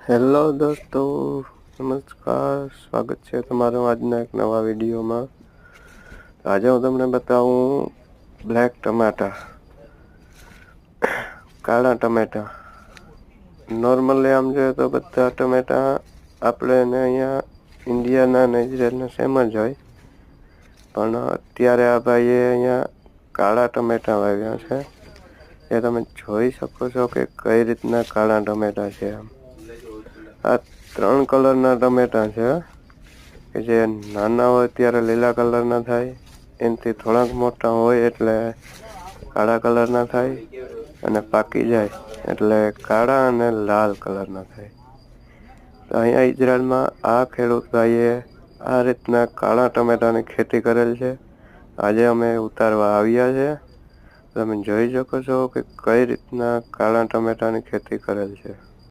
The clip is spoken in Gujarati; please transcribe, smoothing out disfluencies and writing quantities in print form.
હેલો દોસ્તો, નમસ્કાર. સ્વાગત છે તમારું આજના એક નવા વિડીયોમાં. આજે હું તમને બતાવું બ્લેક ટમાટા, કાળા ટમેટા. નોર્મલી આમ જોઈએ તો બધા ટમેટા આપણે અહીંયા ઇન્ડિયાના ન્યુઝીલેન્ડના સેમ જ હોય, પણ અત્યારે આ ભાઈએ અહીંયા કાળા ટમેટા વાવ્યા છે. એ તમે જોઈ શકો છો કે કઈ રીતના કાળા ટમેટા છે. આ 3 કલરના ટમેટા છે કે જે નાના હોય ત્યારે લીલા કલરના થાય, એનાથી થોડાક મોટા હોય એટલે કાળા કલરના થાય, અને પાકી જાય એટલે કાળા અને લાલ કલરના થાય. તો અહીંયા ઇઝરાયલમાં આ ખેડૂત ભાઈએ આ રીતના કાળા ટમેટાની ખેતી કરેલ છે. આજે અમે ઉતારવા આવ્યા છે. તમે જોઈ શકો છો કે કઈ રીતના કાળા ટમેટાની ખેતી કરેલ છે.